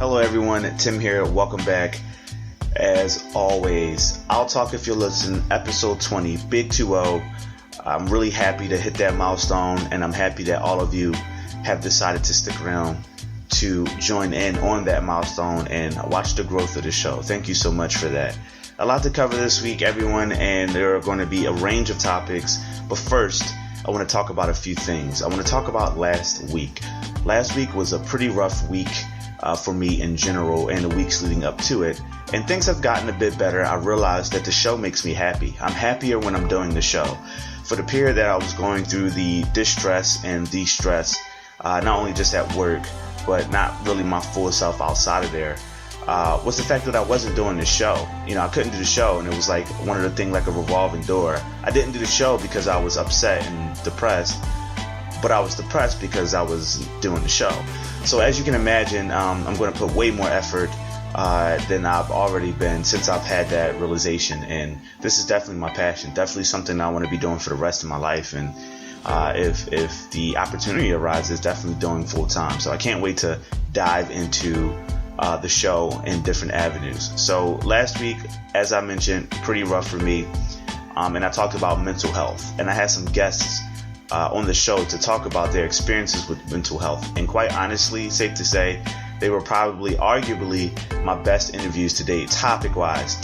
Hello everyone, Tim here. Welcome back. As always, I'll talk if you'll listen, episode 20, Big 2-0. I'm really happy to hit that milestone, and I'm happy that all of you have decided to stick around to join in on that milestone and watch the growth of the show. Thank you so much for that. A lot to cover this week, everyone, and there are going to be a range of topics. But first, I want to talk about a few things. I want to talk about last week. Last week was a pretty rough week for me in general and the weeks leading up to it. And things have gotten a bit better. I realized that the show makes me happy. I'm happier when I'm doing the show. For the period that I was going through the distress and de-stress, not only just at work, but not really my full self outside of there, was the fact that I wasn't doing the show. I couldn't do the show, and it was like one of the things, like a revolving door. I didn't do the show because I was upset and depressed, but I was depressed because I was doing the show. So as you can imagine, I'm going to put way more effort than I've already been since I've had that realization. And this is definitely my passion, definitely something I want to be doing for the rest of my life. And if the opportunity arises, definitely doing full time. So I can't wait to dive into the show in different avenues. So last week, as I mentioned, pretty rough for me. And I talked about mental health, and I had some guests on the show to talk about their experiences with mental health. And quite honestly, safe to say, they were probably arguably my best interviews to date, content-wise.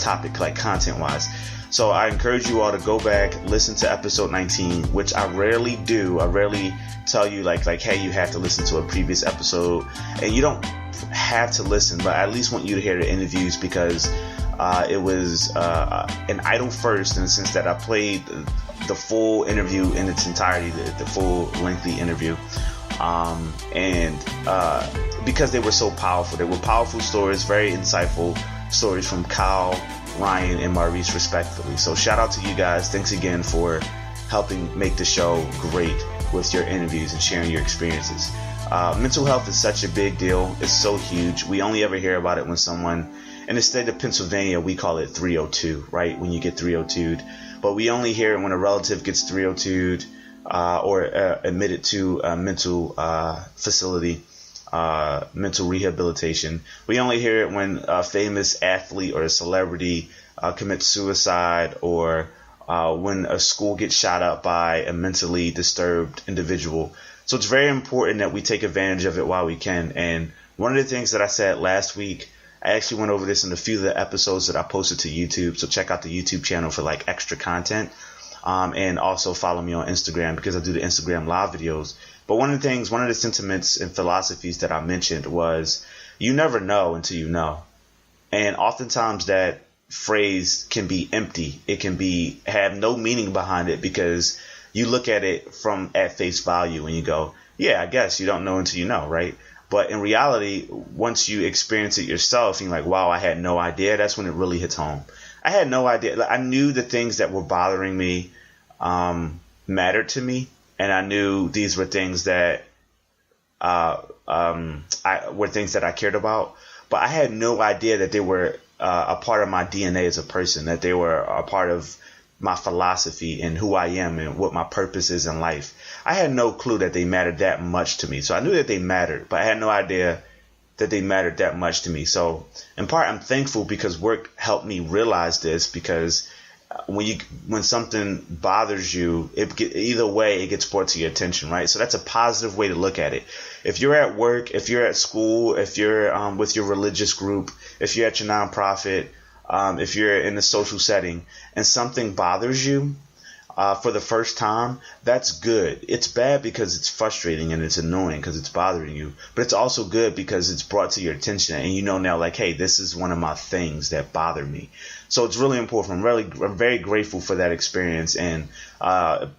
So I encourage you all to go back, listen to episode 19, which I rarely do. I rarely tell you like, hey, you have to listen to a previous episode. And you don't have to listen, but I at least want you to hear the interviews because it was an idle first in the sense that I played the full interview in its entirety, the full lengthy interview. And because they were so powerful. They were powerful stories, very insightful stories from Kyle, Ryan, and Maurice respectively. So shout out to you guys. Thanks again for helping make the show great with your interviews and sharing your experiences. Mental health is such a big deal. It's so huge. We only ever hear about it when someone, in the state of Pennsylvania, we call it 302, right? When you get 302'd. But we only hear it when a relative gets 302'd or admitted to a mental facility, mental rehabilitation. We only hear it when a famous athlete or a celebrity commits suicide, or when a school gets shot up by a mentally disturbed individual. So it's very important that we take advantage of it while we can. And one of the things that I said last week, I actually went over this in a few of the episodes that I posted to YouTube. So check out the YouTube channel for like extra content. And also follow me on Instagram because I do the Instagram live videos. But one of the sentiments and philosophies that I mentioned was, you never know until you know. And oftentimes that phrase can be empty. It can have no meaning behind it because you look at it at face value and you go, yeah, I guess you don't know until you know, right? But in reality, once you experience it yourself, you're like, wow, I had no idea. That's when it really hits home. I had no idea. I knew the things that were bothering me mattered to me, and I knew these were things that were things that I cared about. But I had no idea that they were a part of my DNA as a person, that they were a part of my philosophy and who I am and what my purpose is in life. I had no clue that they mattered that much to me. So I knew that they mattered, but I had no idea that they mattered that much to me. So in part, I'm thankful because work helped me realize this, because when something bothers you, either way, it gets brought to your attention, right? So that's a positive way to look at it. If you're at work, if you're at school, if you're with your religious group, if you're at your nonprofit, if you're in a social setting and something bothers you for the first time, that's good. It's bad because it's frustrating and it's annoying because it's bothering you. But it's also good because it's brought to your attention and you know now, like, hey, this is one of my things that bother me. So it's really important. I'm very grateful for that experience. And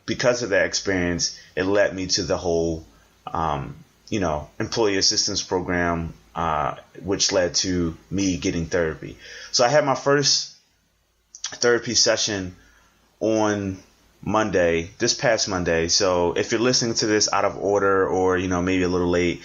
because of that experience, it led me to the whole, employee assistance program, which led to me getting therapy. So I had my first therapy session on Monday, this past Monday. So if you're listening to this out of order or, maybe a little late,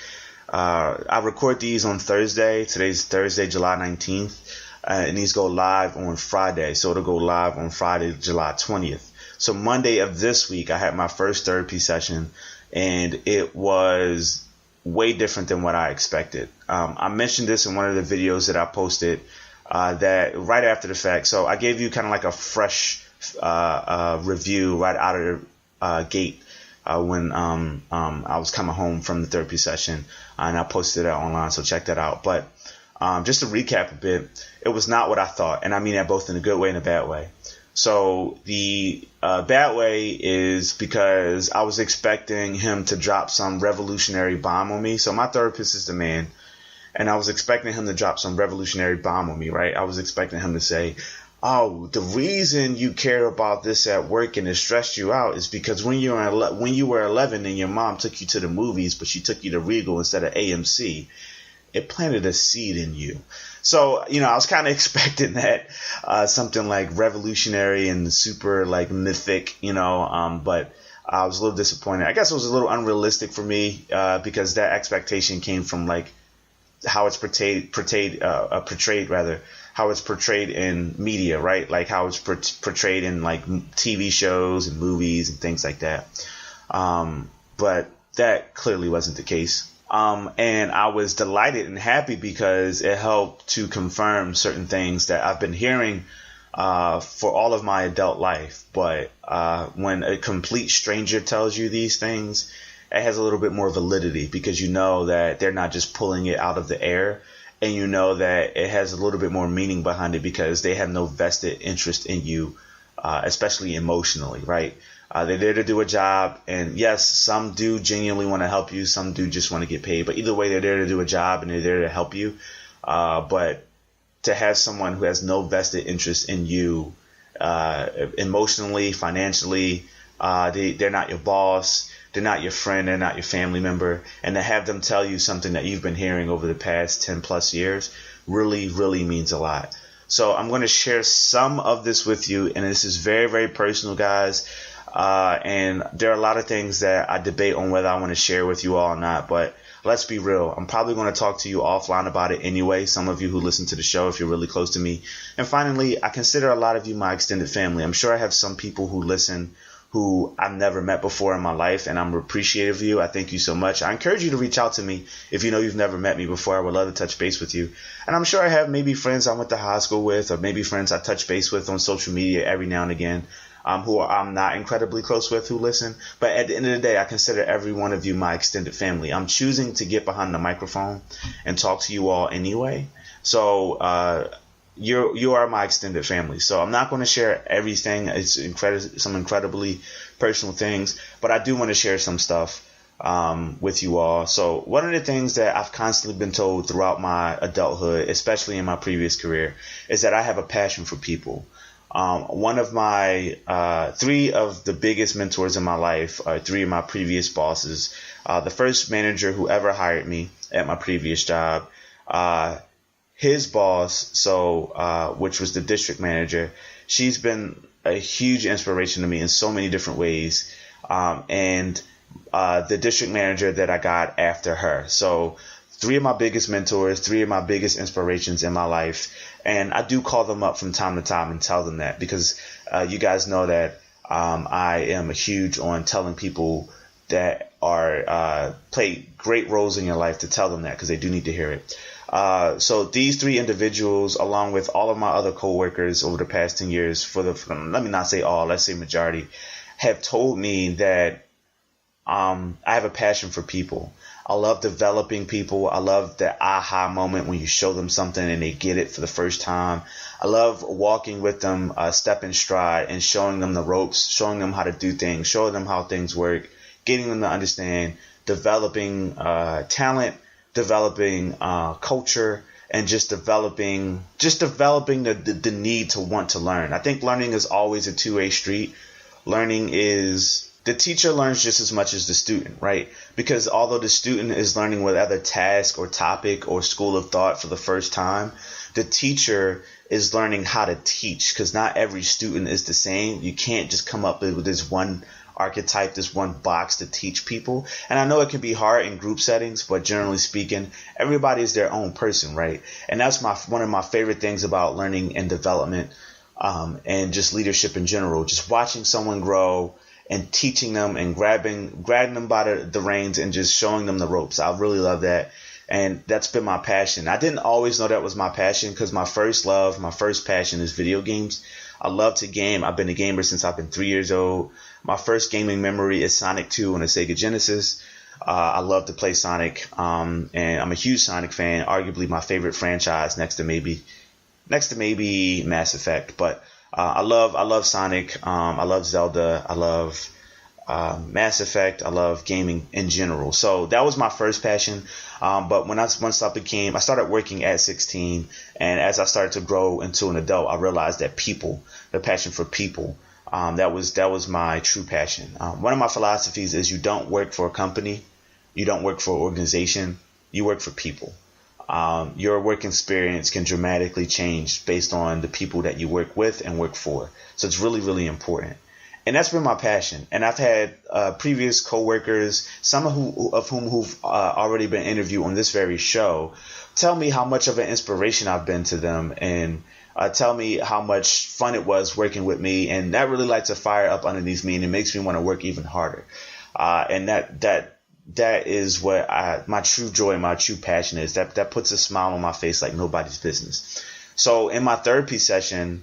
I record these on Thursday. Today's Thursday, July 19th. And these go live on Friday. So it'll go live on Friday, July 20th. So Monday of this week, I had my first therapy session, and it was way different than what I expected. I mentioned this in one of the videos that I posted that right after the fact. So I gave you kind of like a fresh review right out of the gate when I was coming home from the therapy session, and I posted that online, so check that out. But just to recap a bit, it was not what I thought, and I mean that both in a good way and a bad way. So the bad way is because I was expecting him to drop some revolutionary bomb on me. So my therapist is the man, and I was expecting him to drop some revolutionary bomb on me, right? I was expecting him to say, oh, the reason you care about this at work and it stressed you out is because when you were 11 and your mom took you to the movies, but she took you to Regal instead of AMC, it planted a seed in you. So, I was kind of expecting that, something like revolutionary and super like mythic, but I was a little disappointed. I guess it was a little unrealistic for me, because that expectation came from like how it's portrayed in media, right? Like how it's portrayed in like TV shows and movies and things like that. But that clearly wasn't the case. And I was delighted and happy because it helped to confirm certain things that I've been hearing for all of my adult life. But when a complete stranger tells you these things, it has a little bit more validity because you know that they're not just pulling it out of the air, and you know that it has a little bit more meaning behind it because they have no vested interest in you, especially emotionally, right? They're there to do a job, and yes, some do genuinely want to help you, some do just want to get paid, but either way, they're there to do a job and they're there to help you. But to have someone who has no vested interest in you, emotionally, financially, they're not your boss, they're not your friend, they're not your family member, and to have them tell you something that you've been hearing over the past 10 plus years really, really means a lot. So I'm going to share some of this with you, and this is very, very personal, guys. And there are a lot of things that I debate on whether I want to share with you all or not, but let's be real. I'm probably going to talk to you offline about it anyway, some of you who listen to the show if you're really close to me. And finally, I consider a lot of you my extended family. I'm sure I have some people who listen who I've never met before in my life, and I'm appreciative of you. I thank you so much. I encourage you to reach out to me if you know you've never met me before. I would love to touch base with you. And I'm sure I have maybe friends I went to high school with, or maybe friends I touch base with on social media every now and again, who I'm not incredibly close with who listen. But at the end of the day, I consider every one of you my extended family. I'm choosing to get behind the microphone and talk to you all anyway. So you are my extended family. So I'm not going to share everything. It's some incredibly personal things, but I do want to share some stuff with you all. So one of the things that I've constantly been told throughout my adulthood, especially in my previous career, is that I have a passion for people. One of my three of the biggest mentors in my life are three of my previous bosses. The first manager who ever hired me at my previous job, his boss, which was the district manager, she's been a huge inspiration to me in so many different ways. And the district manager that I got after her. So three of my biggest mentors, three of my biggest inspirations in my life. And I do call them up from time to time and tell them that because you guys know that I am huge on telling people that are play great roles in your life to tell them that because they do need to hear it. So these three individuals, along with all of my other coworkers over the past 10 years, let me not say all, let's say majority, have told me that I have a passion for people. I love developing people. I love the aha moment when you show them something and they get it for the first time. I love walking with them, step in stride and showing them the ropes, showing them how to do things, showing them how things work, getting them to understand, developing talent, developing culture, and just developing the need to want to learn. I think learning is always a two-way street. The teacher learns just as much as the student, right? Because although the student is learning whatever task or topic or school of thought for the first time, the teacher is learning how to teach because not every student is the same. You can't just come up with this one archetype, this one box to teach people. And I know it can be hard in group settings, but generally speaking, everybody is their own person, right? And that's one of my favorite things about learning and development and just leadership in general, just watching someone grow and teaching them and grabbing them by the reins and just showing them the ropes. I really love that. And that's been my passion. I didn't always know that was my passion because my first passion is video games. I love to game. I've been a gamer since I've been 3 years old. My first gaming memory is Sonic 2 on a Sega Genesis. I love to play Sonic, and I'm a huge Sonic fan. Arguably my favorite franchise, next to maybe Mass Effect. But I love Sonic. I love Zelda. I love Mass Effect. I love gaming in general. So that was my first passion. But once I started working at 16, and as I started to grow into an adult, I realized that the passion for people, that was my true passion. One of my philosophies is you don't work for a company, you don't work for an organization, you work for people. Your work experience can dramatically change based on the people that you work with and work for. So it's really, really important. And that's been my passion. And I've had previous coworkers, some of whom who've already been interviewed on this very show, tell me how much of an inspiration I've been to them, and tell me how much fun it was working with me. And that really lights a fire up underneath me, and it makes me want to work even harder. And that is what my true joy, my true passion is. That puts a smile on my face like nobody's business. So in my therapy session,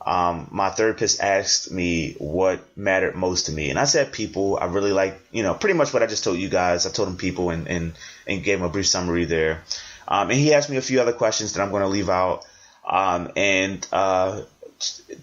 my therapist asked me what mattered most to me. And I said people. I really like, pretty much what I just told you guys. I told him people and gave him a brief summary there. And he asked me a few other questions that I'm going to leave out.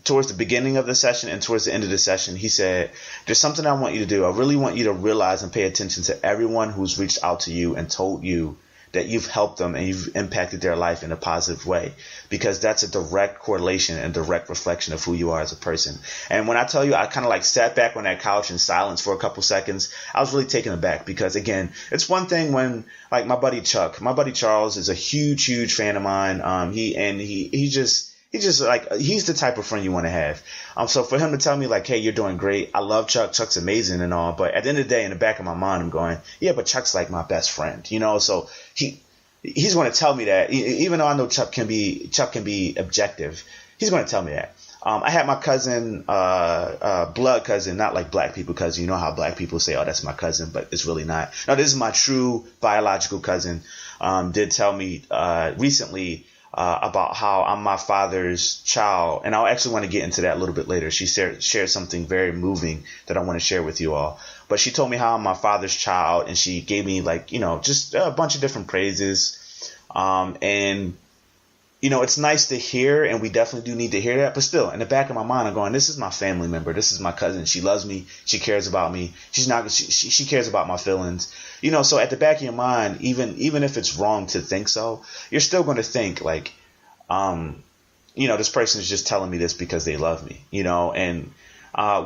Towards the beginning of the session and towards the end of the session, he said, there's something I want you to do. I really want you to realize and pay attention to everyone who's reached out to you and told you that you've helped them and you've impacted their life in a positive way, because that's a direct correlation and direct reflection of who you are as a person. And when I tell you, I kind of like sat back on that couch in silence for a couple seconds, I was really taken aback, because again, it's one thing when like my buddy Charles is a huge, huge fan of mine. He's the type of friend you want to have. So for him to tell me like, hey, you're doing great. I love Chuck. Chuck's amazing and all. But at the end of the day, in the back of my mind, I'm going, yeah, but Chuck's like my best friend, So he's going to tell me that, even though I know Chuck can be objective. He's going to tell me that. I had my cousin, blood cousin, not like black people cousin. You know how black people say, oh, that's my cousin, but it's really not. No, this is my true biological cousin. Did tell me recently about how I'm my father's child. And I actually want to get into that a little bit later. She shared something very moving that I want to share with you all. But she told me how I'm my father's child, and she gave me like, just a bunch of different praises. It's nice to hear, and we definitely do need to hear that. But still, in the back of my mind, I'm going, this is my family member. This is my cousin. She loves me. She cares about me. She cares about my feelings. So at the back of your mind, even if it's wrong to think so, you're still going to think like, this person is just telling me this because they love me, And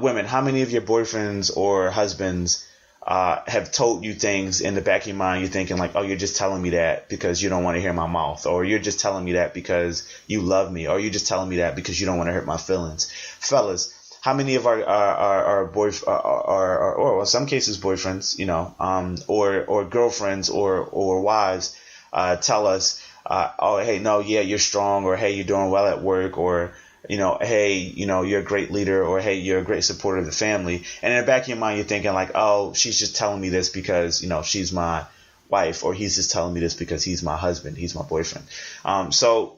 women, how many of your boyfriends or husbands have told you things in the back of your mind? You're thinking like, oh, you're just telling me that because you don't want to hear my mouth, or you're just telling me that because you love me, or you're just telling me that because you don't want to hurt my feelings. Fellas, how many of our boyfriends, or in some cases boyfriends, or girlfriends or wives, tell us, oh, hey, no, yeah, you're strong, or hey, you're doing well at work, or hey, you're a great leader, or hey, you're a great supporter of the family. And in the back of your mind, you're thinking like, oh, she's just telling me this because, she's my wife, or he's just telling me this because he's my husband, he's my boyfriend. So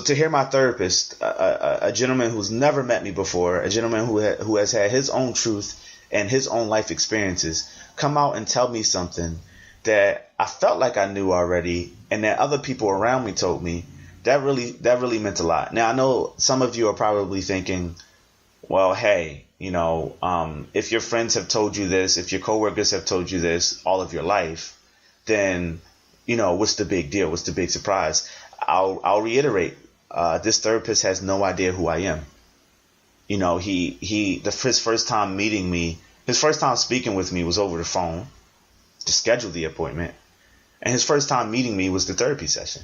to hear my therapist, a gentleman who's never met me before, a gentleman who has had his own truth and his own life experiences, come out and tell me something that I felt like I knew already, and that other people around me told me, that really meant a lot. Now, I know some of you are probably thinking, well, hey, if your friends have told you this, if your coworkers have told you this all of your life, then, what's the big deal? What's the big surprise? I'll reiterate, this therapist has no idea who I am. His first time meeting me, his first time speaking with me was over the phone to schedule the appointment. And his first time meeting me was the therapy session.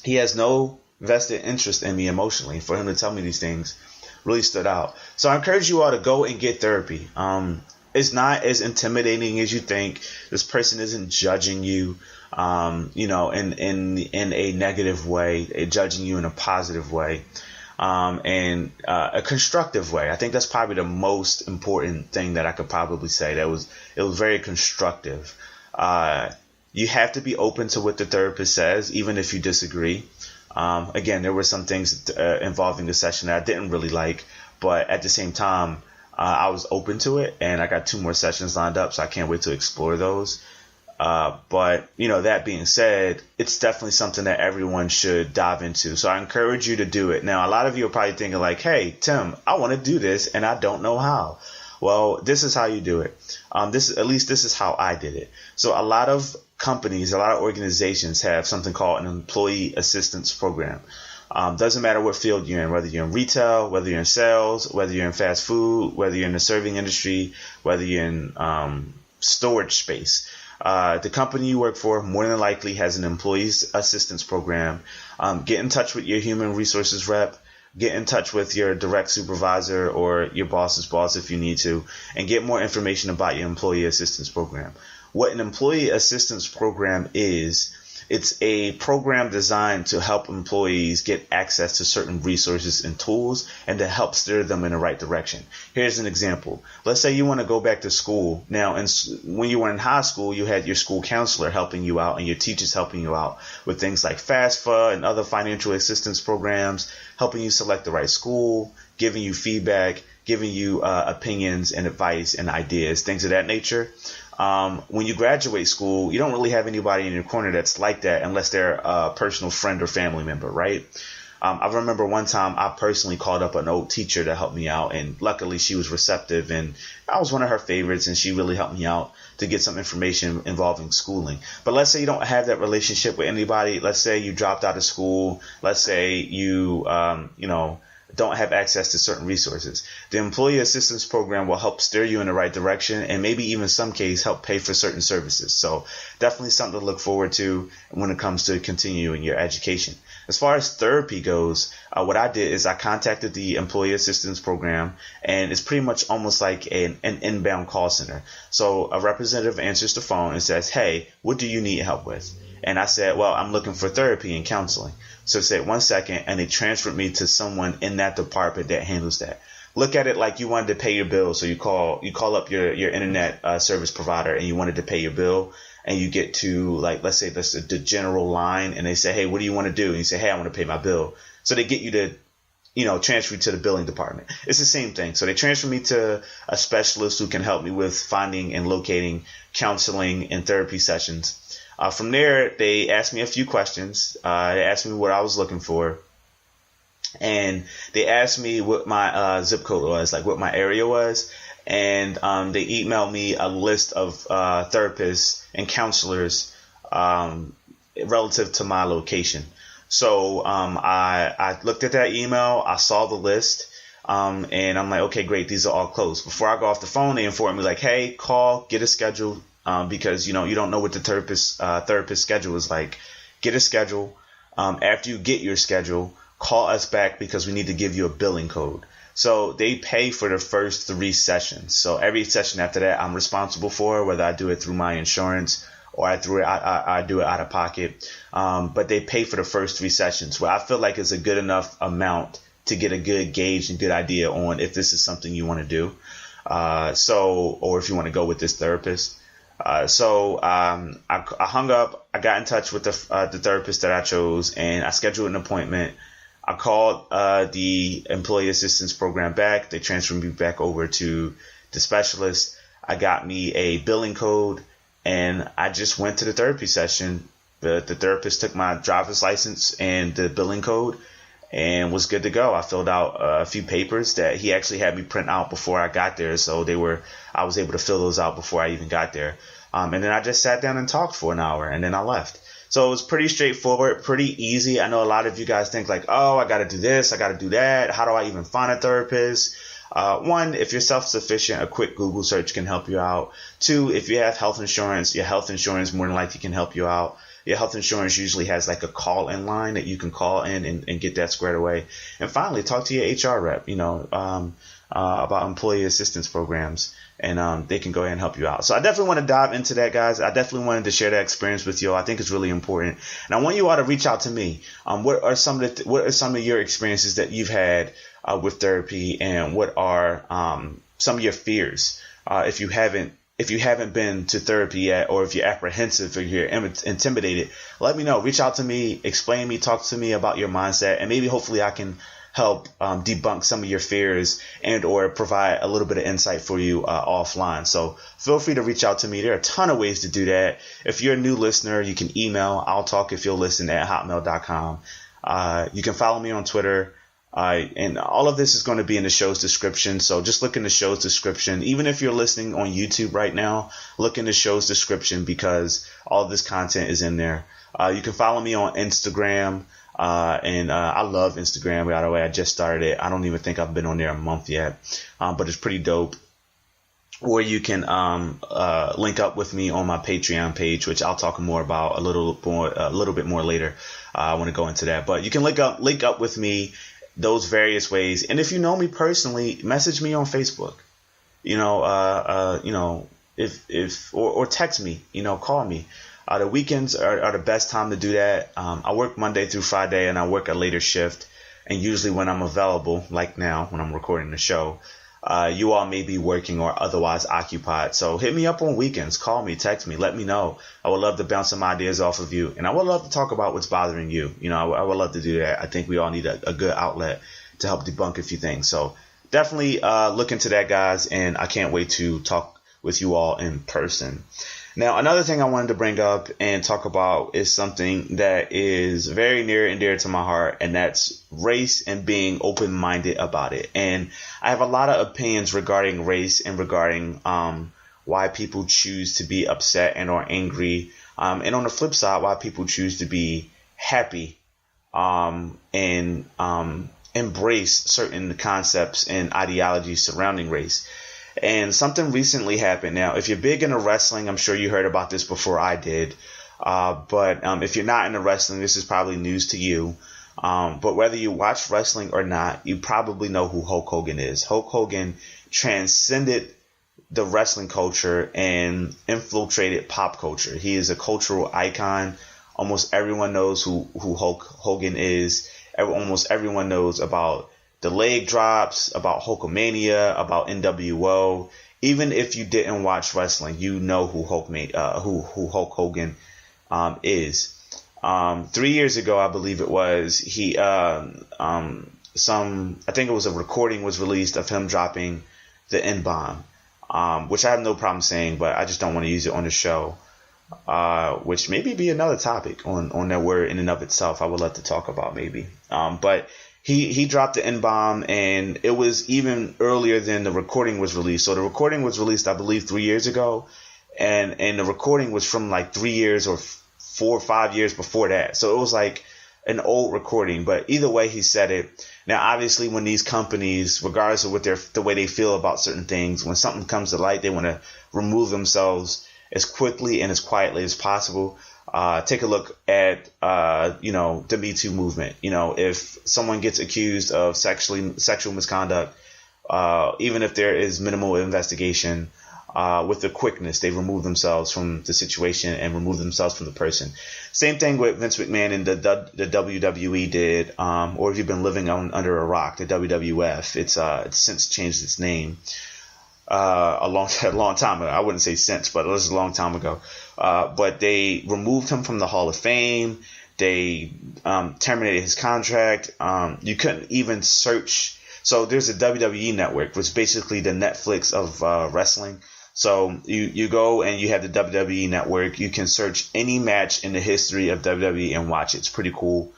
He has no vested interest in me emotionally. For him to tell me these things really stood out. So I encourage you all to go and get therapy. It's not as intimidating as you think. This person isn't judging you, in a negative way, judging you in a positive way. and a constructive way. I think that's probably the most important thing that I could probably say. It was very constructive. You have to be open to what the therapist says, even if you disagree. Again, there were some things involving the session that I didn't really like, but at the same time, I was open to it, and I got 2 more sessions lined up, so I can't wait to explore those. But, that being said, it's definitely something that everyone should dive into. So I encourage you to do it. Now, a lot of you are probably thinking like, hey, Tim, I want to do this and I don't know how. Well, this is how you do it. This is how I did it. So a lot of companies, a lot of organizations have something called an employee assistance program. Doesn't matter what field you're in, whether you're in retail, whether you're in sales, whether you're in fast food, whether you're in the serving industry, whether you're in storage space. The company you work for more than likely has an employees assistance program. Get in touch with your human resources rep. Get in touch with your direct supervisor or your boss's boss if you need to, and get more information about your employee assistance program. What an employee assistance program is, it's a program designed to help employees get access to certain resources and tools and to help steer them in the right direction. Here's an example. Let's say you want to go back to school. Now, when you were in high school, you had your school counselor helping you out and your teachers helping you out with things like FAFSA and other financial assistance programs, helping you select the right school, giving you feedback, giving you opinions and advice and ideas, things of that nature. When you graduate school, you don't really have anybody in your corner that's like that unless they're a personal friend or family member, right? I remember one time I personally called up an old teacher to help me out, and luckily she was receptive and I was one of her favorites, and she really helped me out to get some information involving schooling. But let's say you don't have that relationship with anybody. Let's say you dropped out of school. Let's say you, don't have access to certain resources. The employee assistance program will help steer you in the right direction and maybe even in some case help pay for certain services. So definitely something to look forward to when it comes to continuing your education. As far as therapy goes, what I did is I contacted the employee assistance program, and it's pretty much almost like an inbound call center. So a representative answers the phone and says, hey, what do you need help with? And I said, well, I'm looking for therapy and counseling. So they said 1 second, and they transferred me to someone in that department that handles that. Look at it like you wanted to pay your bill. So you call up your internet service provider, and you wanted to pay your bill, and you get to, like, let's say that's the general line, and they say, hey, what do you want to do? And you say, hey, I want to pay my bill. So they get you to transfer you to the billing department. It's the same thing. So they transfer me to a specialist who can help me with finding and locating counseling and therapy sessions. From there, they asked me a few questions. They asked me what I was looking for. And they asked me what my zip code was, like what my area was. And they emailed me a list of therapists and counselors relative to my location. So I looked at that email. I saw the list. And I'm like, okay, great. These are all closed. Before I go off the phone, they informed me like, hey, call, get a schedule. Because, you don't know what the therapist schedule is like. Get a schedule. After you get your schedule, call us back because we need to give you a billing code. So they pay for the first 3 sessions. So every session after that, I'm responsible for, whether I do it through my insurance or I do it out of pocket. But they pay for the first 3 sessions, where I feel like it's a good enough amount to get a good gauge and good idea on if this is something you want to do. Or if you want to go with this therapist. So I hung up. I got in touch with the therapist that I chose, and I scheduled an appointment. I called the employee assistance program back. They transferred me back over to the specialist. I got me a billing code, and I just went to the therapy session. The therapist took my driver's license and the billing code and was good to go. I filled out a few papers that he actually had me print out before I got there. So I was able to fill those out before I even got there. And then I just sat down and talked for an hour, and then I left. So it was pretty straightforward, pretty easy. I know a lot of you guys think like, oh, I got to do this, I got to do that. How do I even find a therapist? 1, if you're self-sufficient, a quick Google search can help you out. 2, if you have health insurance, your health insurance more than likely can help you out. Your health insurance usually has like a call-in line that you can call in and get that squared away. And finally, talk to your HR rep. about employee assistance programs, and they can go ahead and help you out. So I definitely want to dive into that, guys. I definitely wanted to share that experience with you all. I think it's really important, and I want you all to reach out to me. What are some of your experiences that you've had with therapy, and what are some of your fears if you haven't been to therapy yet, or if you're apprehensive or you're intimidated? Let me know. Reach out to me, explain me, talk to me about your mindset, and maybe hopefully I can help debunk some of your fears and or provide a little bit of insight for you offline. So feel free to reach out to me. There are a ton of ways to do that. If you're a new listener, you can email I'll talk if you'll listen at hotmail.com. You can follow me on Twitter. And all of this is going to be in the show's description. So just look in the show's description. Even if you're listening on YouTube right now, look in the show's description because all of this content is in there. You can follow me on Instagram. And I love Instagram. By the way, I just started it. I don't even think I've been on there a month yet, but it's pretty dope. Or you can link up with me on my Patreon page, which I'll talk more about a little bit more later. I want to go into that, but you can link up with me those various ways. And if you know me personally, message me on Facebook. Or text me. Call me. The weekends are the best time to do that. I work Monday through Friday, and I work a later shift. And usually when I'm available, like now when I'm recording the show, you all may be working or otherwise occupied. So hit me up on weekends. Call me, text me, let me know. I would love to bounce some ideas off of you. And I would love to talk about what's bothering you. I would love to do that. I think we all need a good outlet to help debunk a few things. So definitely look into that, guys. And I can't wait to talk with you all in person. Now, another thing I wanted to bring up and talk about is something that is very near and dear to my heart, and that's race and being open-minded about it. And I have a lot of opinions regarding race and regarding why people choose to be upset and or angry, and on the flip side, why people choose to be happy and embrace certain concepts and ideologies surrounding race. And something recently happened. Now, if you're big into wrestling, I'm sure you heard about this before I did. But if you're not into wrestling, this is probably news to you. But whether you watch wrestling or not, you probably know who Hulk Hogan is. Hulk Hogan transcended the wrestling culture and infiltrated pop culture. He is a cultural icon. Almost everyone knows who Hulk Hogan is. Almost everyone knows about the leg drops, about Hulkamania, about NWO. Even if you didn't watch wrestling, you know who Hulk Hogan is. 3 years ago, I believe it was, I think it was a recording was released of him dropping the N-bomb, which I have no problem saying, but I just don't want to use it on the show. Which maybe be another topic on that word in and of itself. I would love to talk about maybe. But he dropped the N-bomb, and it was even earlier than the recording was released. So the recording was released, I believe, 3 years ago, and the recording was from like 3 years or 4 or 5 years before that. So it was like an old recording, but either way he said it. Now, obviously, when these companies, regardless of what the way they feel about certain things, when something comes to light, they want to remove themselves as quickly and as quietly as possible. Take a look at, the Me Too movement. If someone gets accused of sexual misconduct, even if there is minimal investigation, with the quickness, they remove themselves from the situation and remove themselves from the person. Same thing with Vince McMahon and the WWE did, or if you've been living under a rock, the WWF. It's since changed its name. A long time ago. I wouldn't say since, but it was a long time ago. But they removed him from the Hall of Fame. They terminated his contract. You couldn't even search. So there's a WWE network, which is basically the Netflix of wrestling. So you go and you have the WWE network. You can search any match in the history of WWE and watch it. It's pretty cool,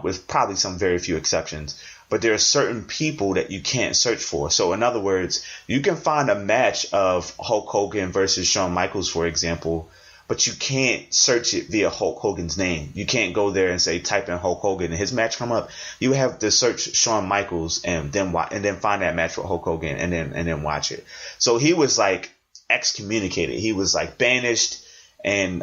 with probably some very few exceptions. But there are certain people that you can't search for. So in other words, you can find a match of Hulk Hogan versus Shawn Michaels, for example, but you can't search it via Hulk Hogan's name. You can't go there and say, type in Hulk Hogan and his match come up. You have to search Shawn Michaels and then find that match with Hulk Hogan and then watch it. So he was like excommunicated. He was like banished and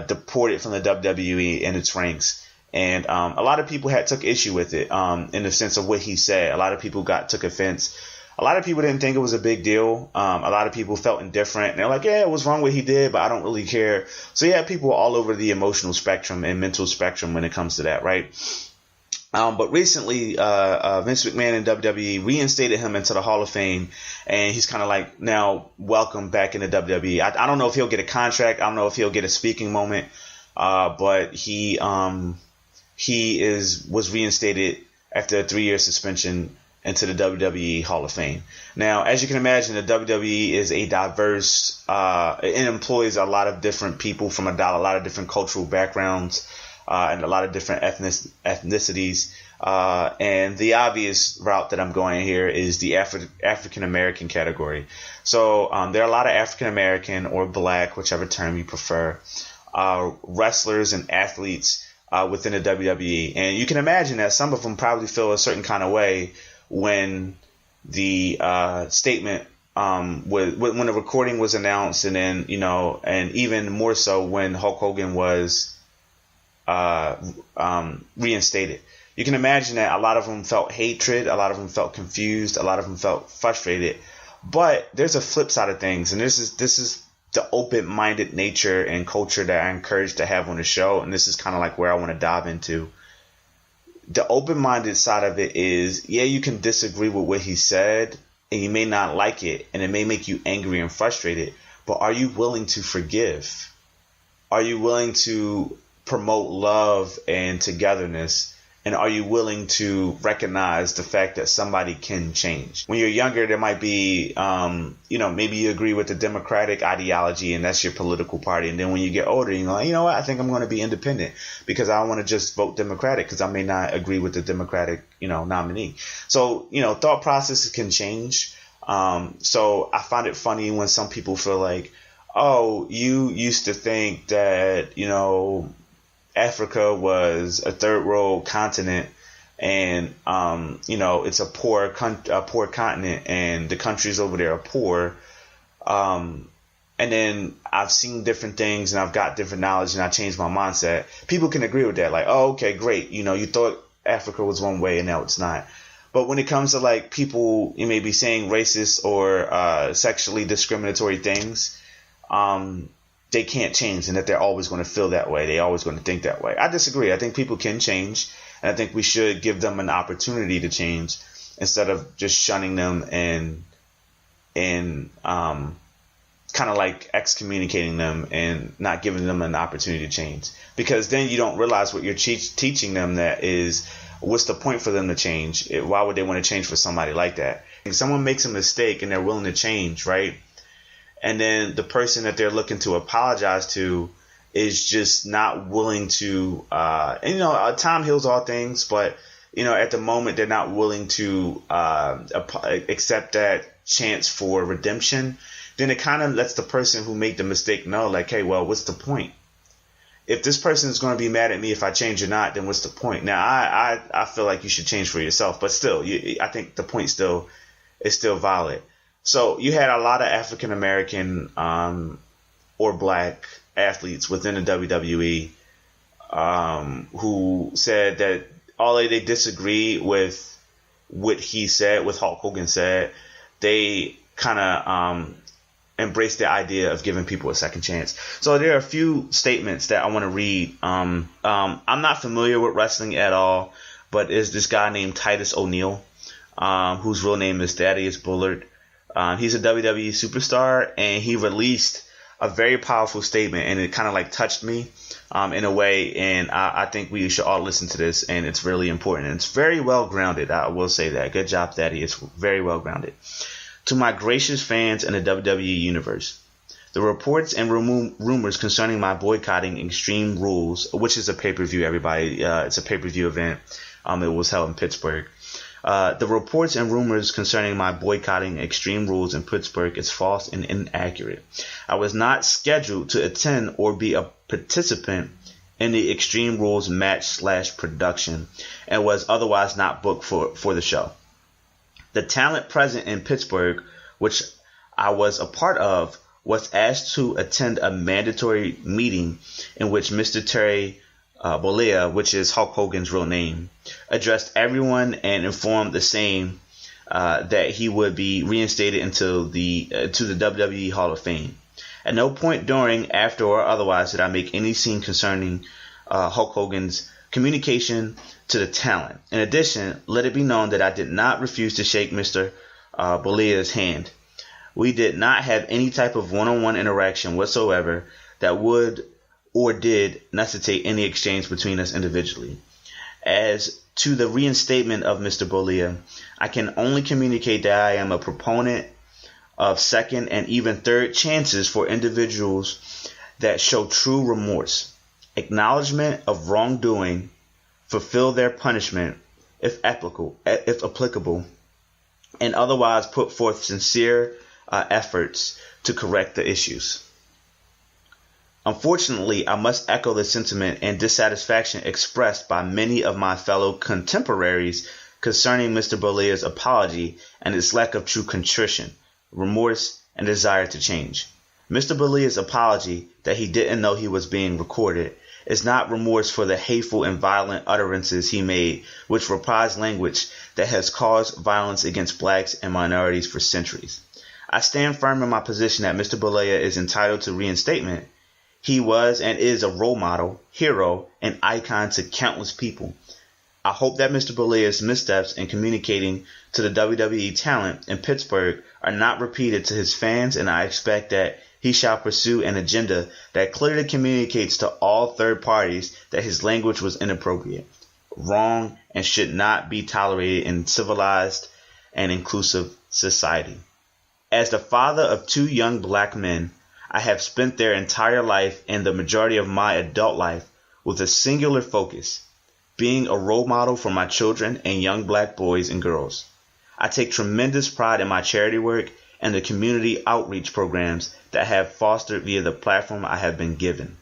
deported from the WWE and its ranks. And a lot of people took issue with it in the sense of what he said. A lot of people took offense. A lot of people didn't think it was a big deal. A lot of people felt indifferent. And they're like, yeah, it was wrong what he did, but I don't really care. So yeah, people all over the emotional spectrum and mental spectrum when it comes to that, right? But recently, Vince McMahon and WWE reinstated him into the Hall of Fame, and he's kind of like now welcome back into WWE. I don't know if he'll get a contract. I don't know if he'll get a speaking moment. But he was reinstated after a 3-year suspension into the WWE Hall of Fame. Now, as you can imagine, the WWE is a diverse, it employs a lot of different people from a lot of different cultural backgrounds, and a lot of different ethnicities. And the obvious route that I'm going here is the African American category. So there are a lot of African American or black, whichever term you prefer, wrestlers and athletes within the WWE. And you can imagine that some of them probably feel a certain kind of way when the statement, when the recording was announced, and then, and even more so when Hulk Hogan was reinstated. You can imagine that a lot of them felt hatred, a lot of them felt confused, a lot of them felt frustrated. But there's a flip side of things, and this is the open-minded nature and culture that I encourage to have on the show, and this is kind of like where I want to dive into. The open-minded side of it is, yeah, you can disagree with what he said, and you may not like it, and it may make you angry and frustrated, but are you willing to forgive? Are you willing to promote love and togetherness? And are you willing to recognize the fact that somebody can change? When you're younger, there might be, maybe you agree with the Democratic ideology and that's your political party. And then when you get older, you're like, you know what? I think I'm going to be independent because I want to just vote Democratic because I may not agree with the Democratic, nominee. So, thought processes can change. So I find it funny when some people feel like, oh, you used to think that, Africa was a third world continent, and it's a poor continent, and the countries over there are poor. And then I've seen different things, and I've got different knowledge, and I changed my mindset. People can agree with that, like, oh, okay, great. You thought Africa was one way, and now it's not. But when it comes to like people, you may be saying racist or sexually discriminatory things, they can't change, and that they're always going to feel that way. They're always going to think that way. I disagree. I think people can change, and I think we should give them an opportunity to change instead of just shunning them and kind of like excommunicating them and not giving them an opportunity to change. Because then you don't realize what you're teaching them, that is, what's the point for them to change? Why would they want to change for somebody like that? If someone makes a mistake and they're willing to change, right? And then the person that they're looking to apologize to is just not willing to, time heals all things, but, at the moment they're not willing to accept that chance for redemption, then it kind of lets the person who made the mistake know, like, hey, well, what's the point? If this person is going to be mad at me if I change or not, then what's the point? Now, I feel like you should change for yourself, but still, I think the point is still valid. So you had a lot of African American or black athletes within the WWE who said that although they disagree with what he said, what Hulk Hogan said, they kind of embraced the idea of giving people a second chance. So there are a few statements that I want to read. I'm not familiar with wrestling at all, but there's this guy named Titus O'Neil, whose real name is Thaddeus Bullard. He's a WWE superstar, and he released a very powerful statement, and it kind of like touched me in a way, and I think we should all listen to this, and it's really important. And it's very well grounded, I will say that. Good job, Thaddeus. Very well grounded. To my gracious fans in the WWE universe, the reports and rumors concerning my boycotting Extreme Rules, which is a pay-per-view, everybody. It's a pay-per-view event. It was held in Pittsburgh. The reports and rumors concerning my boycotting Extreme Rules in Pittsburgh is false and inaccurate. I was not scheduled to attend or be a participant in the Extreme Rules match/production and was otherwise not booked for the show. The talent present in Pittsburgh, which I was a part of, was asked to attend a mandatory meeting in which Mr. Terry Bollea, which is Hulk Hogan's real name, addressed everyone and informed the same that he would be reinstated into to the WWE Hall of Fame. At no point during, after, or otherwise did I make any scene concerning Hulk Hogan's communication to the talent. In addition, let it be known that I did not refuse to shake Mr. Bolia's hand. We did not have any type of one-on-one interaction whatsoever that would or did necessitate any exchange between us individually. As to the reinstatement of Mr. Bolia, I can only communicate that I am a proponent of second and even third chances for individuals that show true remorse, acknowledgement of wrongdoing, fulfill their punishment if applicable, and otherwise put forth sincere efforts to correct the issues. Unfortunately, I must echo the sentiment and dissatisfaction expressed by many of my fellow contemporaries concerning Mr. Bolia's apology and its lack of true contrition, remorse, and desire to change. Mr. Bolia's apology that he didn't know he was being recorded is not remorse for the hateful and violent utterances he made, which reprised language that has caused violence against blacks and minorities for centuries. I stand firm in my position that Mr. Bolia is entitled to reinstatement. He was and is a role model, hero, and icon to countless people. I hope that Mr. Bolia's missteps in communicating to the WWE talent in Pittsburgh are not repeated to his fans, and I expect that he shall pursue an agenda that clearly communicates to all third parties that his language was inappropriate, wrong, and should not be tolerated in civilized and inclusive society. As the father of two young black men, I have spent their entire life and the majority of my adult life with a singular focus, being a role model for my children and young black boys and girls. I take tremendous pride in my charity work and the community outreach programs that I have fostered via the platform I have been given.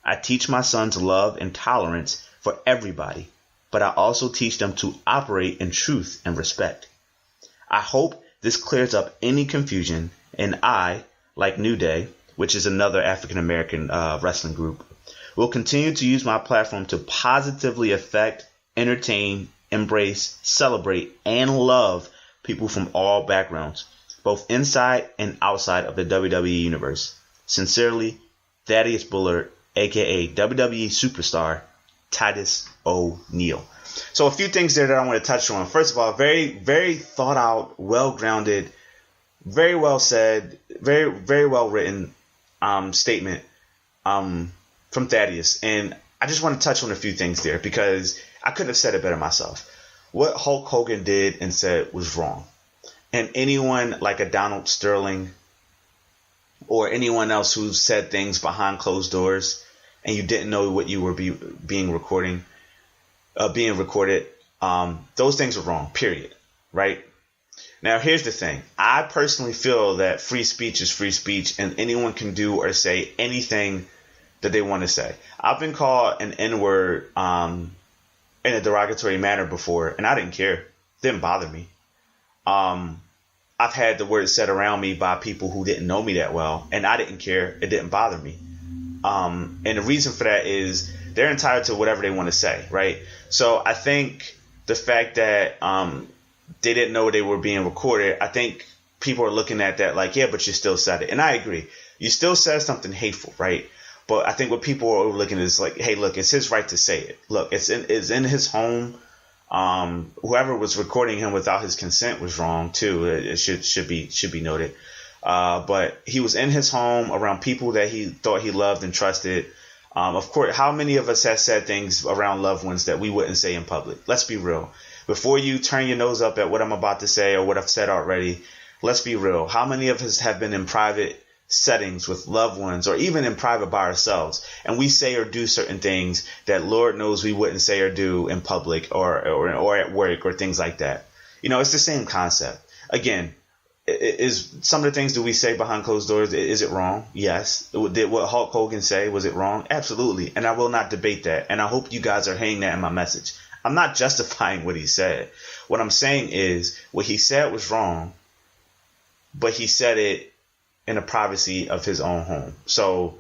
I teach my sons love and tolerance for everybody, but I also teach them to operate in truth and respect. I hope this clears up any confusion, and I, like New Day, which is another African-American wrestling group, will continue to use my platform to positively affect, entertain, embrace, celebrate, and love people from all backgrounds, both inside and outside of the WWE universe. Sincerely, Thaddeus Bullard, aka WWE Superstar, Titus O'Neil. So a few things there that I want to touch on. First of all, very, very thought out, well-grounded, very well said, very, very well written statement from Thaddeus. And I just want to touch on a few things there because I couldn't have said it better myself. What Hulk Hogan did and said was wrong. And anyone like a Donald Sterling or anyone else who said things behind closed doors and you didn't know what you were being recorded, those things are wrong, period. Right? Now, here's the thing. I personally feel that free speech is free speech and anyone can do or say anything that they want to say. I've been called an N-word in a derogatory manner before, and I didn't care. It didn't bother me. I've had the word said around me by people who didn't know me that well, and I didn't care. It didn't bother me. And the reason for that is they're entitled to whatever they want to say, right? So I think the fact that they didn't know they were being recorded, I think people are looking at that like, yeah, but you still said it. And I agree. You still said something hateful, right? But I think what people are overlooking is like, hey, look, it's his right to say it. Look, it's in his home. Whoever was recording him without his consent was wrong too. It should be noted. But he was in his home around people that he thought he loved and trusted. Of course, how many of us have said things around loved ones that we wouldn't say in public? Let's be real. Before you turn your nose up at what I'm about to say or what I've said already, let's be real. How many of us have been in private settings with loved ones or even in private by ourselves and we say or do certain things that Lord knows we wouldn't say or do in public or at work or things like that? You know, it's the same concept. Again, is some of the things that we say behind closed doors, is it wrong? Yes. Did what Hulk Hogan say, was it wrong? Absolutely. And I will not debate that. And I hope you guys are hearing that in my message. I'm not justifying what he said. What I'm saying is what he said was wrong, but he said it in the privacy of his own home. So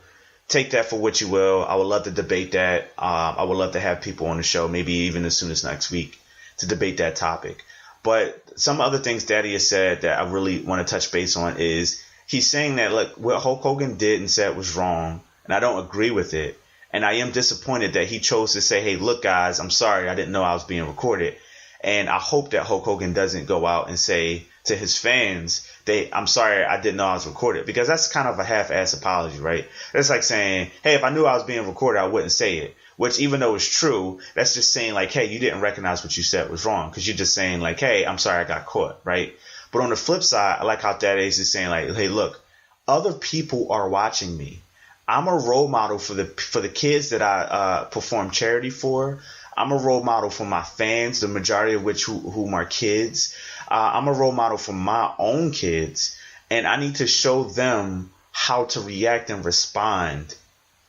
take that for what you will. I would love to debate that. I would love to have people on the show, maybe even as soon as next week, to debate that topic. But some other things Daddy has said that I really want to touch base on is he's saying that, look, what Hulk Hogan did and said was wrong, and I don't agree with it. And I am disappointed that he chose to say, hey, look, guys, I'm sorry. I didn't know I was being recorded. And I hope that Hulk Hogan doesn't go out and say to his fans, I'm sorry, I didn't know I was recorded. Because that's kind of a half-ass apology, right? That's like saying, hey, if I knew I was being recorded, I wouldn't say it. Which, even though it's true, that's just saying like, hey, you didn't recognize what you said was wrong. Because you're just saying like, hey, I'm sorry I got caught, right? But on the flip side, I like how Daddy is saying like, hey, look, other people are watching me. I'm a role model for the kids that I perform charity for. I'm a role model for my fans, the majority of which whom are kids. I'm a role model for my own kids, and I need to show them how to react and respond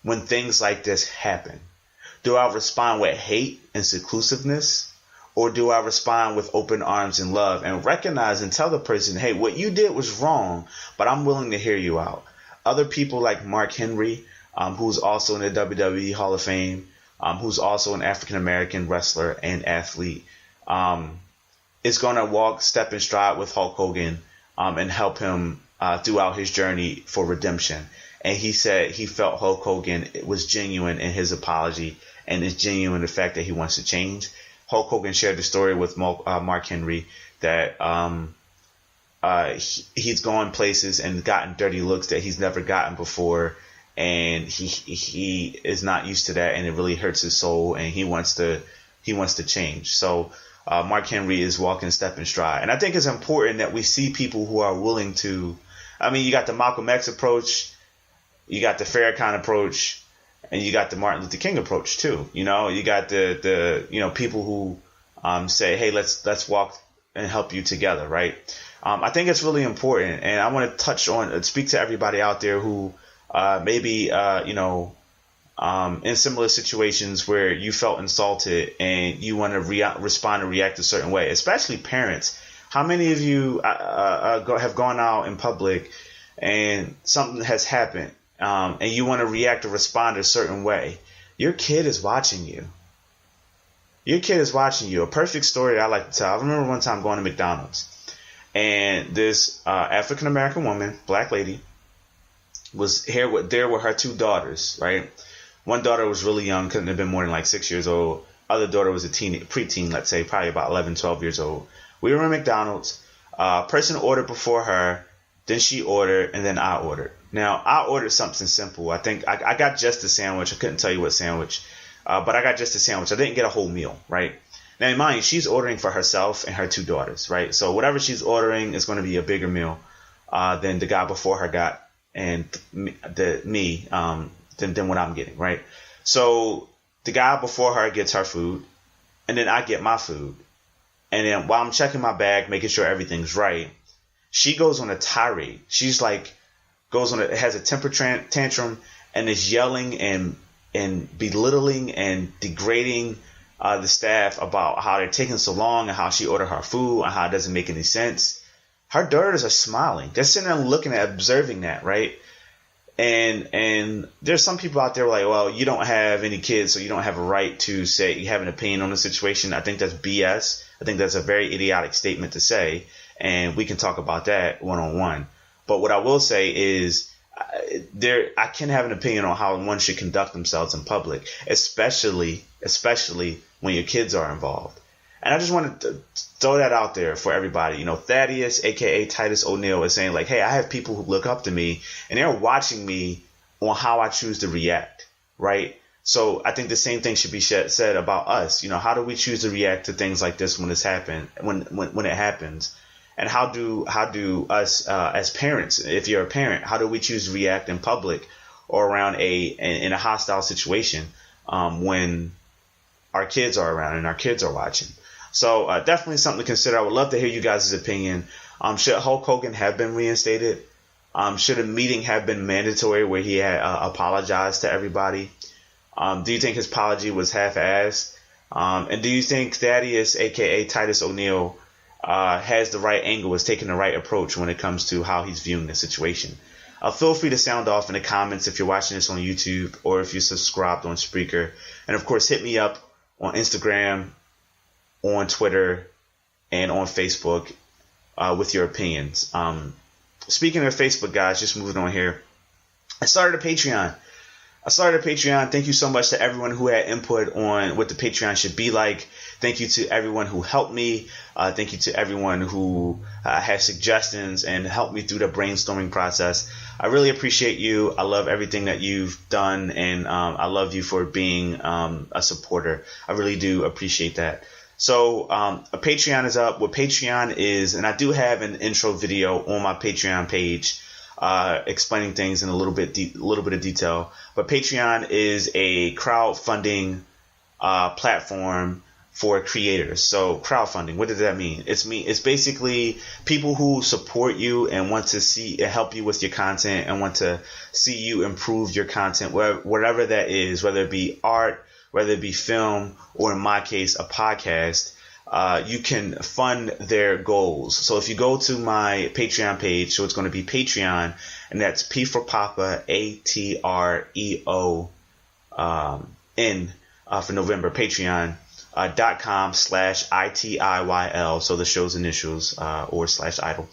when things like this happen. Do I respond with hate and seclusiveness, or do I respond with open arms and love and recognize and tell the person, hey, what you did was wrong, but I'm willing to hear you out? Other people like Mark Henry, who's also in the WWE Hall of Fame, who's also an African-American wrestler and athlete, is going to step in stride with Hulk Hogan and help him throughout his journey for redemption. And he said he felt Hulk Hogan was genuine in his apology and is genuine in the fact that he wants to change. Hulk Hogan shared the story with Mark Henry that he's gone places and gotten dirty looks that he's never gotten before. And he is not used to that, and it really hurts his soul, and he wants to change. So Mark Henry is walking step in stride. And I think it's important that we see people who are willing to, I mean, you got the Malcolm X approach, you got the Farrakhan approach, and you got the Martin Luther King approach too. You know, you got the people who say, hey, let's walk and help you together, right? I think it's really important, and I want to speak to everybody out there who maybe in similar situations where you felt insulted and you want to respond and react a certain way, especially parents. How many of you have gone out in public and something has happened and you want to react or respond a certain way? Your kid is watching you. Your kid is watching you. A perfect story I like to tell. I remember one time going to McDonald's, and this African-American woman, black lady, was there with her two daughters, right? One daughter was really young, couldn't have been more than like 6 years old. Other daughter was a preteen, let's say, probably about 11, 12 years old. We were in McDonald's. Person ordered before her, then she ordered, and then I ordered. Now, I ordered something simple. I think I got just a sandwich. I couldn't tell you what sandwich, but I got just a sandwich. I didn't get a whole meal, right? Now, mind you, she's ordering for herself and her two daughters, right? So whatever she's ordering is going to be a bigger meal than the guy before her got, and than what I'm getting, right? So the guy before her gets her food, and then I get my food. And then while I'm checking my bag, making sure everything's right, she goes on a tirade. She's like, has a temper tantrum and is yelling and belittling and degrading the staff about how they're taking so long and how she ordered her food and how it doesn't make any sense. Her daughters are smiling. They're sitting there looking at, observing that, right? And there's some people out there like, well, you don't have any kids, so you don't have a right to say you have an opinion on the situation. I think that's BS. I think that's a very idiotic statement to say, and we can talk about that one-on-one. But what I will say is I can have an opinion on how one should conduct themselves in public, especially when your kids are involved. And I just wanted to throw that out there for everybody. You know, Thaddeus, a.k.a. Titus O'Neil, is saying like, hey, I have people who look up to me and they're watching me on how I choose to react, right? So I think the same thing should be said about us. You know, how do we choose to react to things like this when it happens? And how do us as parents, if you're a parent, how do we choose to react in public or around in a hostile situation when our kids are around and our kids are watching? So definitely something to consider. I would love to hear you guys' opinion. Should Hulk Hogan have been reinstated? Should a meeting have been mandatory where he had apologized to everybody? Do you think his apology was half-assed? And do you think Thaddeus, a.k.a. Titus O'Neil, has the right angle, is taking the right approach when it comes to how he's viewing the situation? Feel free to sound off in the comments if you're watching this on YouTube or if you're subscribed on Spreaker. And, of course, hit me up on Instagram, on Twitter, and on Facebook with your opinions. Speaking of Facebook, guys, just moving on here. I started a Patreon. Thank you so much to everyone who had input on what the Patreon should be like. Thank you to everyone who helped me. Thank you to everyone who had suggestions and helped me through the brainstorming process. I really appreciate you. I love everything that you've done, and I love you for being a supporter. I really do appreciate that. So a Patreon is up. What Patreon is, and I do have an intro video on my Patreon page explaining things in a little bit of detail. But Patreon is a crowdfunding platform for creators. So crowdfunding, what does that mean? It's basically people who support you and want to help you with your content and want to see you improve your content, whatever that is, whether it be art, whether it be film, or in my case, a podcast. You can fund their goals. So if you go to my Patreon page, so it's going to be Patreon, and that's P for Papa, ATREON for November, Patreon.com/ITIYL. So the show's initials or /idol.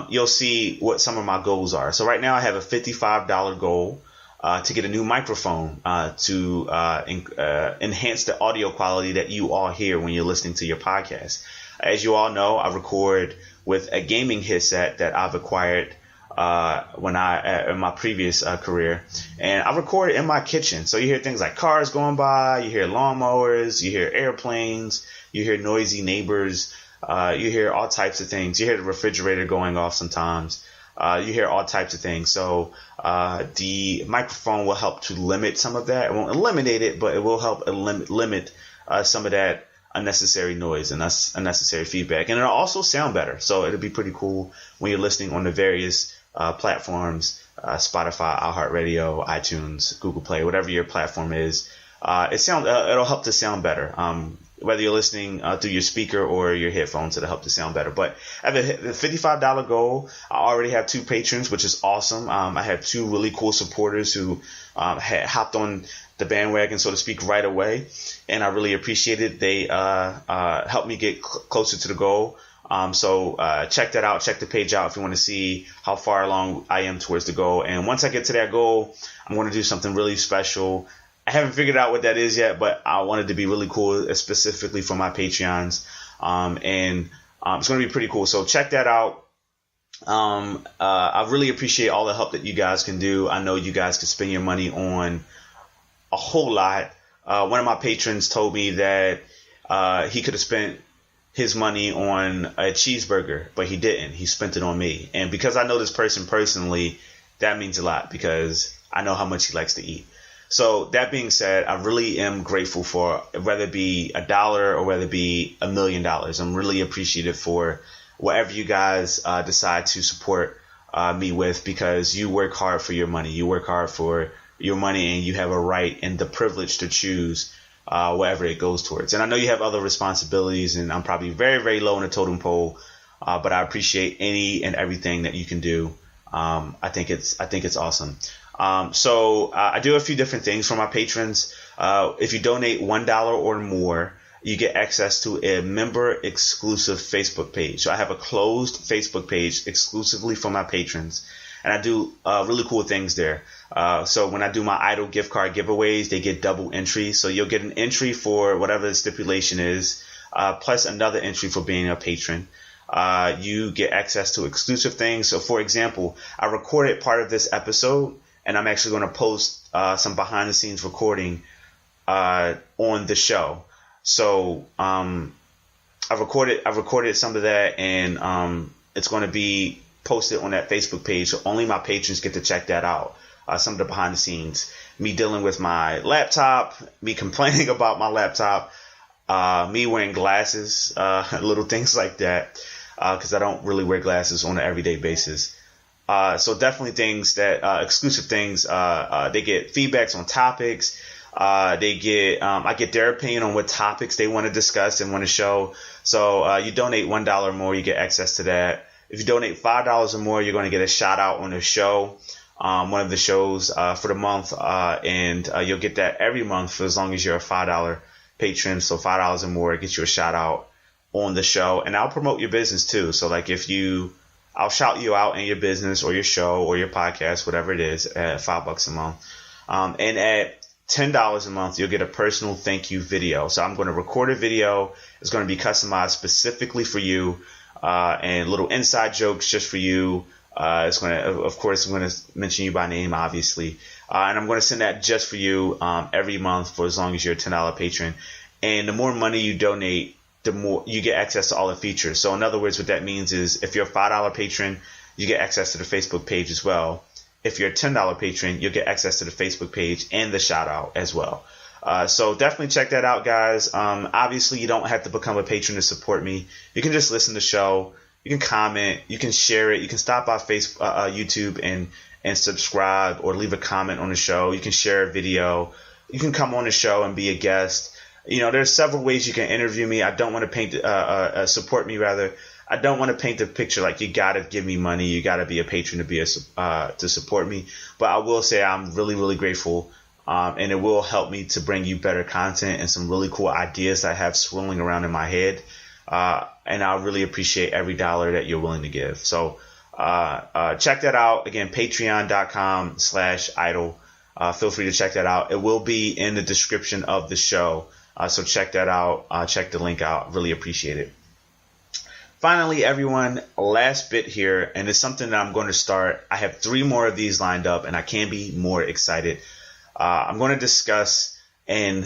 You'll see what some of my goals are. So right now I have a $55 goal. To get a new microphone to enhance the audio quality that you all hear when you're listening to your podcast. As you all know, I record with a gaming headset that I've acquired in my previous career, and I record in my kitchen. So you hear things like cars going by, you hear lawnmowers, you hear airplanes, you hear noisy neighbors, you hear all types of things. You hear the refrigerator going off sometimes. You hear all types of things. So the microphone will help to limit some of that. It won't eliminate it, but it will help limit some of that unnecessary noise and unnecessary feedback. And it'll also sound better. So it'll be pretty cool when you're listening on the various platforms, Spotify, iHeartRadio, iTunes, Google Play, whatever your platform is. It'll help to sound better. Whether you're listening through your speaker or your headphones, it'll help to sound better. But at the $55 goal, I already have 2 patrons, which is awesome. I have 2 really cool supporters who had hopped on the bandwagon, so to speak, right away. And I really appreciate it. They helped me get closer to the goal. So check that out. Check the page out if you want to see how far along I am towards the goal. And once I get to that goal, I'm going to do something really special. I haven't figured out what that is yet, but I want it to be really cool, specifically for my Patreons. And it's going to be pretty cool. So check that out. I really appreciate all the help that you guys can do. I know you guys can spend your money on a whole lot. One of my patrons told me that he could have spent his money on a cheeseburger, but he didn't. He spent it on me. And because I know this person personally, that means a lot because I know how much he likes to eat. So that being said, I really am grateful for whether it be $1 or whether it be $1 million. I'm really appreciative for whatever you guys decide to support me with, because you work hard for your money. You work hard for your money, and you have a right and the privilege to choose whatever it goes towards. And I know you have other responsibilities, and I'm probably very, very low on the totem pole, but I appreciate any and everything that you can do. I think it's awesome. So I do a few different things for my patrons. If you donate $1 or more, you get access to a member exclusive Facebook page. So I have a closed Facebook page exclusively for my patrons, and I do really cool things there. So when I do my ITIYL gift card giveaways, they get double entry. So you'll get an entry for whatever the stipulation is, plus another entry for being a patron. You get access to exclusive things. So for example, I recorded part of this episode, and I'm actually going to post some behind the scenes recording on the show. So I recorded some of that, and it's going to be posted on that Facebook page. So only my patrons get to check that out. Some of the behind the scenes, me dealing with my laptop, me complaining about my laptop, me wearing glasses, little things like that, because I don't really wear glasses on an everyday basis. So definitely things that exclusive things. They get feedbacks on topics. I get their opinion on what topics they want to discuss and want to show. So you donate $1 or more, you get access to that. If you donate $5 or more, you're going to get a shout out on the show, one of the shows for the month, and you'll get that every month for as long as you're a $5 patron. So $5 or more, it gets you a shout out on the show, and I'll promote your business too. So like I'll shout you out in your business or your show or your podcast, whatever it is, at $5 a month. And at $10 a month, you'll get a personal thank you video. So I'm going to record a video. It's going to be customized specifically for you, and little inside jokes just for you. It's going to, of course, I'm going to mention you by name, obviously. And I'm going to send that just for you every month for as long as you're a $10 patron. And the more money you donate, the more you get access to all the features. So in other words, what that means is if you're a $5 patron, you get access to the Facebook page as well. If you're a $10 patron, you'll get access to the Facebook page and the shout out as well. So definitely check that out, guys. Obviously, you don't have to become a patron to support me. You can just listen to the show. You can comment. You can share it. You can stop by YouTube and subscribe or leave a comment on the show. You can share a video. You can come on the show and be a guest. You know, there's several ways you can interview me. I don't want to paint support me rather. I don't want to paint the picture like you got to give me money. You got to be a patron to support me. But I will say I'm really, really grateful. And it will help me to bring you better content and some really cool ideas that I have swirling around in my head. And I really appreciate every dollar that you're willing to give. So check that out. Again, patreon.com/idle. Feel free to check that out. It will be in the description of the show. So check that out. Check the link out. Really appreciate it. Finally, everyone, last bit here, and it's something that I'm going to start. I have 3 more of these lined up, and I can't be more excited. I'm going to discuss and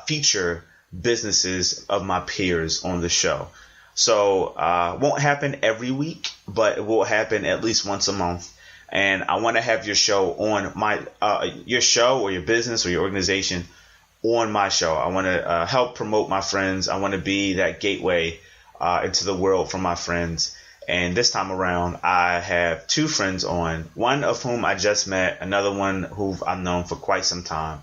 feature businesses of my peers on the show. So won't happen every week, but it will happen at least once a month. And I want to have your show on your show or your business or your organization on my show. I want to help promote my friends. I want to be that gateway into the world for my friends. And this time around, I have 2 friends on, one of whom I just met, another one who I've known for quite some time,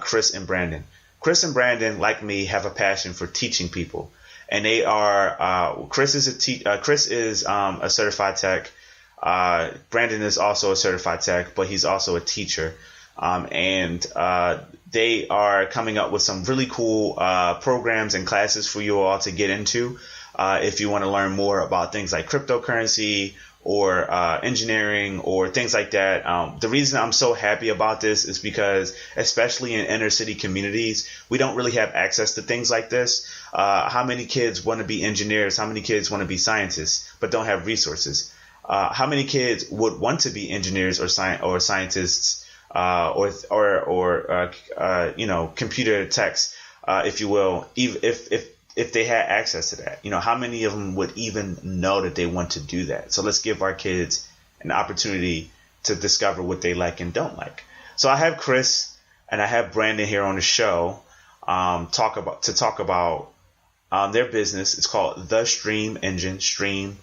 Chris and Brandon. Chris and Brandon, like me, have a passion for teaching people. And they are, Chris is a certified tech. Brandon is also a certified tech, but he's also a teacher. And they are coming up with some really cool programs and classes for you all to get into. If you want to learn more about things like cryptocurrency or engineering or things like that. The reason I'm so happy about this is because, especially in inner city communities, we don't really have access to things like this. How many kids want to be engineers? How many kids want to be scientists but don't have resources? How many kids would want to be engineers or scientists or computer techs, if you will, if they had access to that? How many of them would even know that they want to do that? So let's give our kids an opportunity to discover what they like and don't like. So I have Chris and I have Brandon here on the show talk about their business. It's called The Stream Engine, Stream,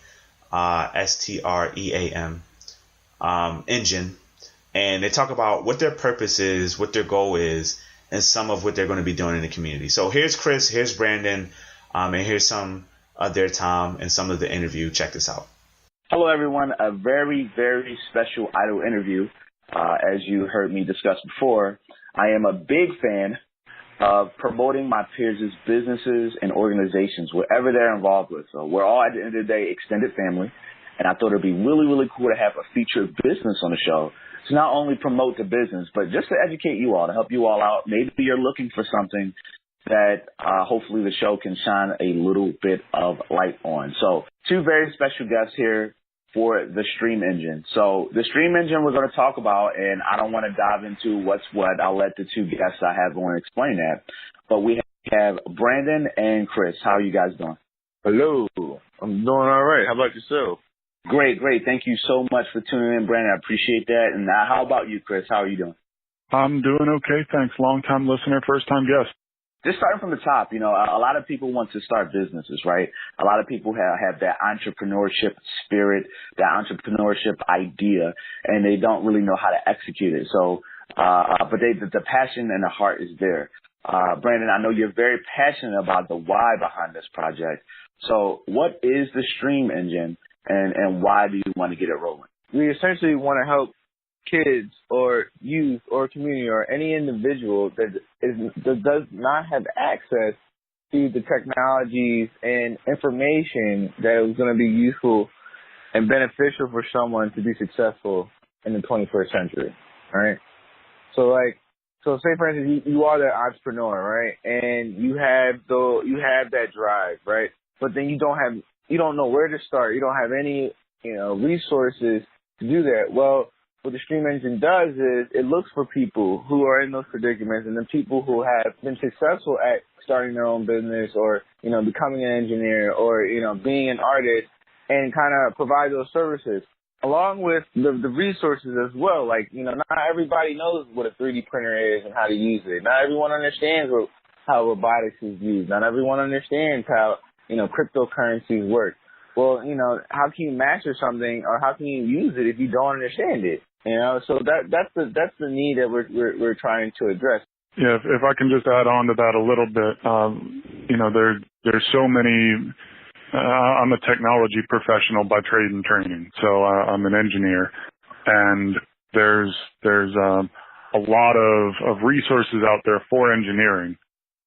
STREAM, engine. And they talk about what their purpose is, what their goal is, and some of what they're going to be doing in the community. So here's Chris, here's Brandon, and here's some of their time and some of the interview. Check this out. Hello, everyone. A very, very special ITIYL interview. As you heard me discuss before, I am a big fan of promoting my peers' businesses and organizations, wherever they're involved with. So we're all, at the end of the day, extended family. And I thought it'd be really, really cool to have a featured business on the show to not only promote the business, but just to educate you all, to help you all out. Maybe you're looking for something that hopefully the show can shine a little bit of light on. So 2 very special guests here for the Stream Engine. So the Stream Engine we're going to talk about, and I don't want to dive into what's what. I'll let the 2 guests I have on explain that. But we have Brandon and Chris. How are you guys doing? Hello. I'm doing all right. How about yourself? Great. Thank you so much for tuning in, Brandon. I appreciate that. And how about you, Chris? How are you doing? I'm doing okay, thanks. Long-time listener, first-time guest. Just starting from the top, a lot of people want to start businesses, right? A lot of people have that entrepreneurship spirit, that entrepreneurship idea, and they don't really know how to execute it. So, but the passion and the heart is there. Brandon, I know you're very passionate about the why behind this project. So what is the Stream Engine, and why do you want to get it rolling? We essentially want to help kids or youth or community or any individual that does not have access see the technologies and information that was going to be useful and beneficial for someone to be successful in the 21st century, right? So say for instance, you are that entrepreneur, right? And you have that drive, right? But then you don't know where to start. You don't have any, resources to do that. Well, what the Stream Engine does is it looks for people who are in those predicaments, and then people who have been successful at starting their own business or, becoming an engineer or, being an artist, and kind of provide those services along with the resources as well. Like, not everybody knows what a 3D printer is and how to use it. Not everyone understands how robotics is used. Not everyone understands how, cryptocurrencies work. Well, how can you master something, or how can you use it if you don't understand it? So that's the need that we're trying to address. Yeah, if I can just add on to that a little bit, there's so many. I'm a technology professional by trade and training, so I'm an engineer, and there's a lot of resources out there for engineering,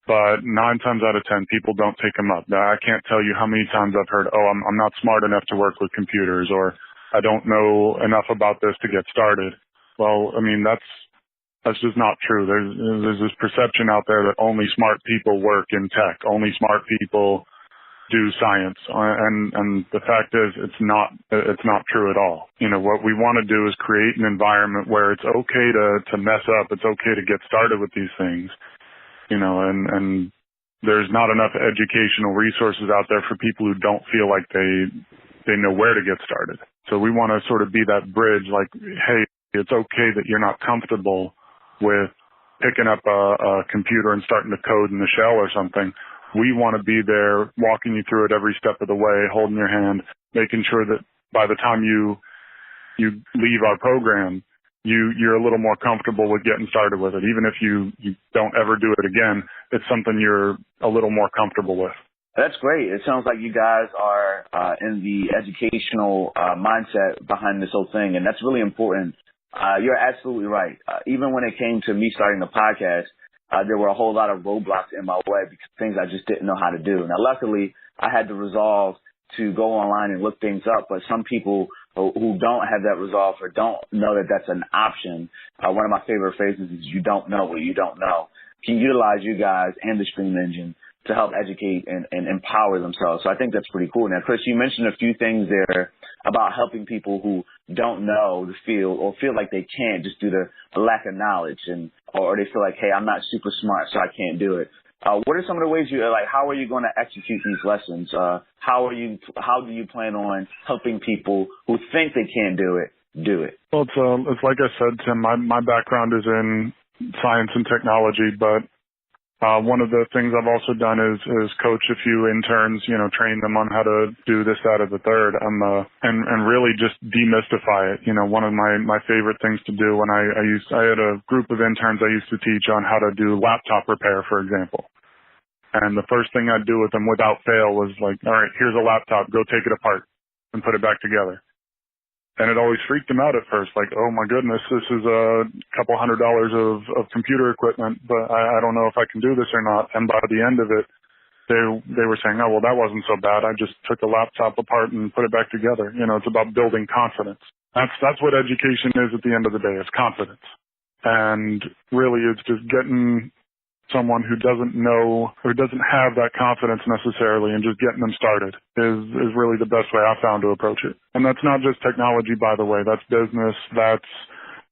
but 9 times out of 10 people don't take them up. Now, I can't tell you how many times I've heard, I'm not smart enough to work with computers, or I don't know enough about this to get started. Well, I mean, that's just not true. There's this perception out there that only smart people work in tech, only smart people do science, and the fact is it's not true at all. What we want to do is create an environment where it's okay to mess up, it's okay to get started with these things, and there's not enough educational resources out there for people who don't feel like they know where to get started. So we want to sort of be that bridge, like, hey, it's okay that you're not comfortable with picking up a computer and starting to code in the shell or something. We want to be there walking you through it every step of the way, holding your hand, making sure that by the time you leave our program, you're a little more comfortable with getting started with it. Even if you don't ever do it again, it's something you're a little more comfortable with. That's great. It sounds like you guys are in the educational mindset behind this whole thing, and that's really important. You're absolutely right. Even when it came to me starting the podcast, there were a whole lot of roadblocks in my way because things I just didn't know how to do. Now, luckily, I had the resolve to go online and look things up, but some people who don't have that resolve or don't know that that's an option, one of my favorite phrases is you don't know what you don't know, can utilize you guys and the Stream Engine to help educate and empower themselves. So I think that's pretty cool. Now, Chris, you mentioned a few things there about helping people who don't know the field or feel like they can't just due to a lack of knowledge, or they feel like, hey, I'm not super smart, so I can't do it. What are some of the ways how are you going to execute these lessons? How do you plan on helping people who think they can't do it? Well, it's like I said, Tim, my background is in science and technology, but one of the things I've also done is coach a few interns, train them on how to do this, that, or the third, and really just demystify it. One of my favorite things to do when I had a group of interns I used to teach on how to do laptop repair, for example. And the first thing I'd do with them without fail was like, all right, here's a laptop, go take it apart and put it back together. And it always freaked them out at first, like, oh my goodness, this is a couple $100 of computer equipment, but I don't know if I can do this or not. And by the end of it, they were saying, oh, well, that wasn't so bad. I just took the laptop apart and put it back together. It's about building confidence. That's what education is at the end of the day. It's confidence. And really it's just getting someone who doesn't know or doesn't have that confidence necessarily and just getting them started is really the best way I found to approach it. And that's not just technology, by the way. That's business. That's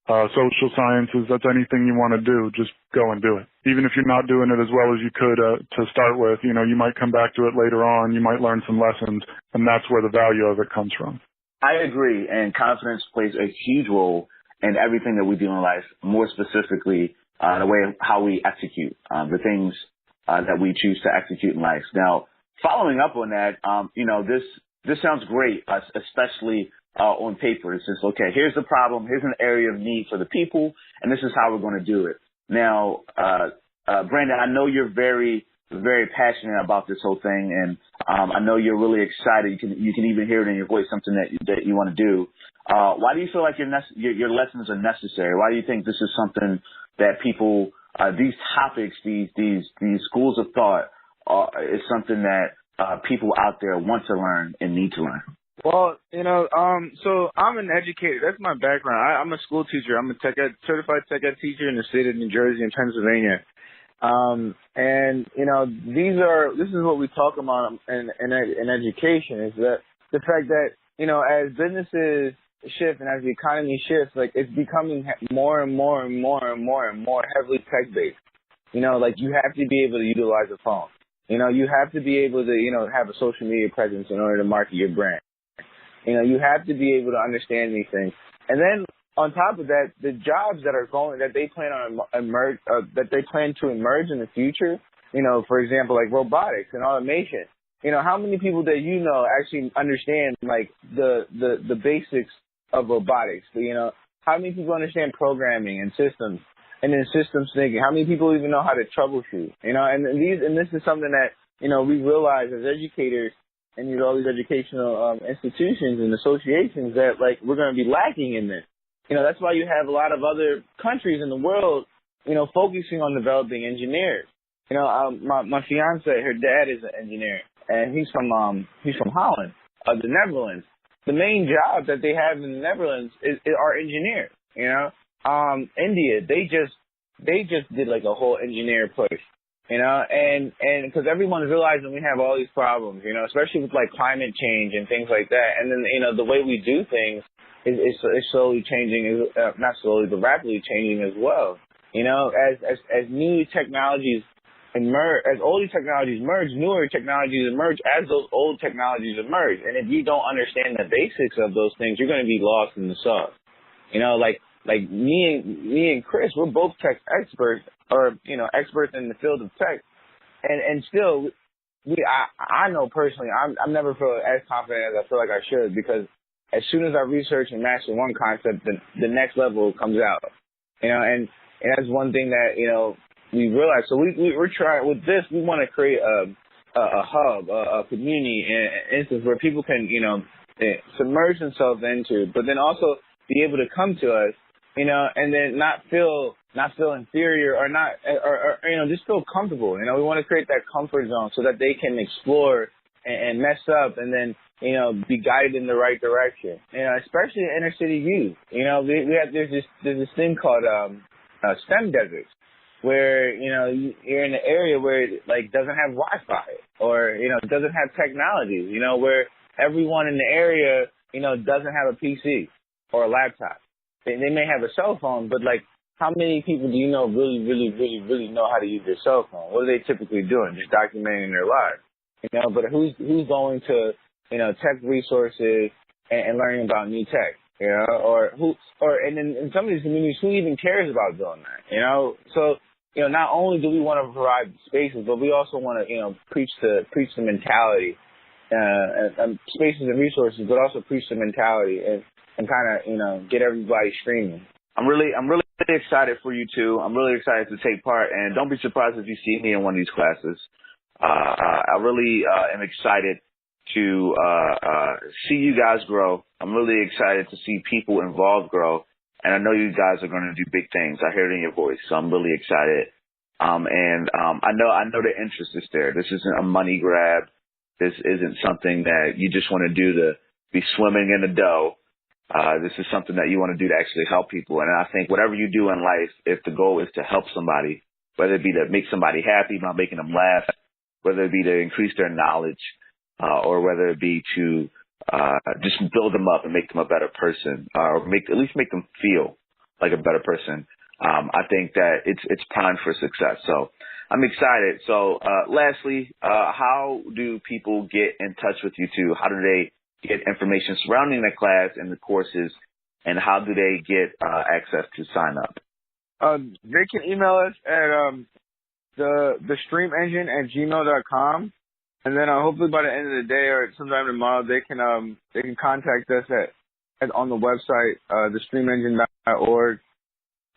social sciences. That's anything you want to do. Just go and do it. Even if you're not doing it as well as you could to start with, you might come back to it later on. You might learn some lessons, and that's where the value of it comes from. I agree, and confidence plays a huge role in everything that we do in life, more specifically the way of how we execute the things that we choose to execute in life. Now, following up on that, this sounds great, especially on paper. It's just, okay, here's the problem, here's an area of need for the people, and this is how we're going to do it. Now, Brandon, I know you're very, very passionate about this whole thing, and I know you're really excited. You can even hear it in your voice, something that you want to do. Why do you feel like your lessons are necessary? Why do you think this is something that people, these topics, these schools of thought is something that people out there want to learn and need to learn? Well, so I'm an educator. That's my background. I'm a school teacher. I'm a certified tech ed teacher in the state of New Jersey and Pennsylvania. And this is what we talk about in education, is that the fact that, as businesses shift and as the economy shifts, like, it's becoming more and more and more and more and more heavily tech based. Like, you have to be able to utilize a phone. You have to be able to, have a social media presence in order to market your brand. You have to be able to understand these things. And then on top of that, the jobs that they plan to emerge in the future, for example, like robotics and automation. How many people that actually understand, like, the basics of robotics? How many people understand programming and systems, and then systems thinking? How many people even know how to troubleshoot? And this is something that, we realize as educators, and all these educational institutions and associations, that, like, we're going to be lacking in this. That's why you have a lot of other countries in the world, focusing on developing engineers. My fiance, her dad is an engineer, and he's from Holland, the Netherlands. The main job that they have in the Netherlands are engineers. India, they just did, like, a whole engineer push. And because everyone's realizing we have all these problems, especially with, like, climate change and things like that. And then, the way we do things is slowly changing, not slowly, but rapidly changing as well. As new technologies emerge, as old technologies merge, newer technologies emerge as those old technologies emerge. And if you don't understand the basics of those things, you're going to be lost in the sauce. Like me and Chris, we're both tech experts, or, experts in the field of tech. And still, I know personally, I'm never feel as confident as I feel like I should, because as soon as I research and master one concept, the next level comes out. And that's one thing that, we realize. So we're trying with this. We want to create a hub, a community, an instance where people can, submerge themselves into, but then also be able to come to us, and then not feel inferior or just feel comfortable. We want to create that comfort zone so that they can explore and mess up, and then, be guided in the right direction. Especially inner city youth. There's this thing called STEM deserts, where, you're in an area where it, like, doesn't have Wi-Fi, or, doesn't have technology, where everyone in the area, doesn't have a PC or a laptop. They may have a cell phone, but, like, how many people do you know really, really, really, really know how to use their cell phone? What are they typically doing? Just documenting their lives. But who's going to, tech resources and learning about new tech, and in some of these communities, who even cares about doing that, So, not only do we want to provide spaces, but we also want to, preach the mentality, spaces and resources, but also preach the mentality and kind of, get everybody streaming. I'm really excited for you too. I'm really excited to take part, and don't be surprised if you see me in one of these classes. I really am excited to see you guys grow. I'm really excited to see people involved grow, and I know you guys are going to do big things. I hear it in your voice, so I'm really excited. I know the interest is there. This isn't a money grab. This isn't something that you just want to do to be swimming in the dough. This is something that you want to do to actually help people. And I think whatever you do in life, if the goal is to help somebody, whether it be to make somebody happy by making them laugh, whether it be to increase their knowledge, or whether it be to just build them up and make them a better person, or at least make them feel like a better person, I think that it's primed for success. So I'm excited. So lastly, how do people get in touch with you two? How do they get information surrounding the class and the courses, and how do they get access to sign up? They can email us at the streamengine@gmail.com, and then hopefully by the end of the day or sometime tomorrow they can contact us at on the website thestreamengine.org,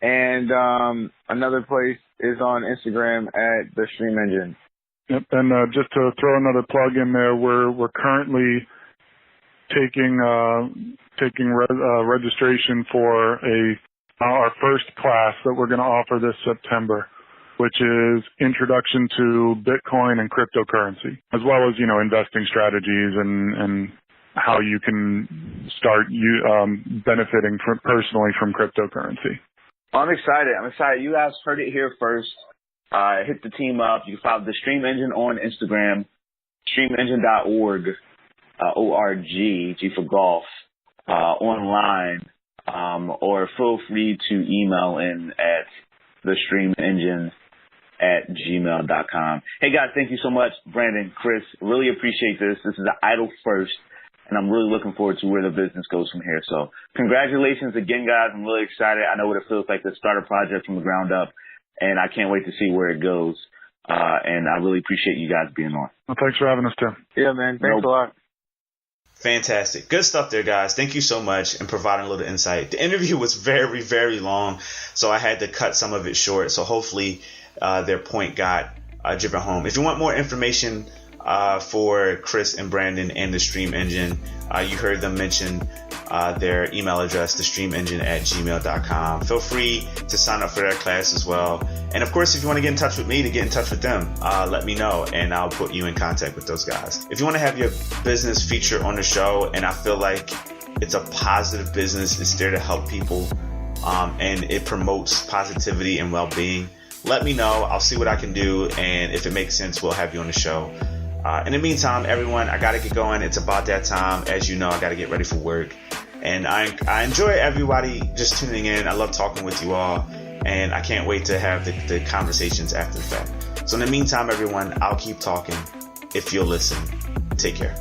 and another place is on Instagram at the Stream Engine. Yep, and just to throw another plug in there, we're currently taking registration for our first class that we're going to offer this September. which is Introduction to Bitcoin and Cryptocurrency, as well as, investing strategies and how you can start benefiting personally from cryptocurrency. I'm excited. You guys heard it here first. Hit the team up. You can follow the Stream Engine on Instagram, streamengine.org, O-R-G, G for golf, online, or feel free to email in at thestreamengine@gmail.com. Hey guys, thank you so much. Brandon, Chris, really appreciate this. This is the ITIYL first, and I'm really looking forward to where the business goes from here. So congratulations again, guys. I'm really excited. I know what it feels like to start a project from the ground up, and I can't wait to see where it goes. And I really appreciate you guys being on. Well, thanks for having us, Tim. Yeah, man. Thanks a lot. Fantastic. Good stuff there, guys. Thank you so much and providing a little insight. The interview was very, very long, so I had to cut some of it short. So hopefully their point got driven home. If you want more information for Chris and Brandon and the Stream Engine, you heard them mention their email address, thestreamengine@gmail.com. Feel free to sign up for their class as well. And of course, if you want to get in touch with me to get in touch with them, let me know and I'll put you in contact with those guys. If you want to have your business featured on the show and I feel like it's a positive business, it's there to help people, and it promotes positivity and well-being, let me know. I'll see what I can do. And if it makes sense, we'll have you on the show. In the meantime, everyone, I got to get going. It's about that time. As you know, I got to get ready for work. And I enjoy everybody just tuning in. I love talking with you all. And I can't wait to have the conversations after the fact. So in the meantime, everyone, I'll keep talking if you'll listen. Take care.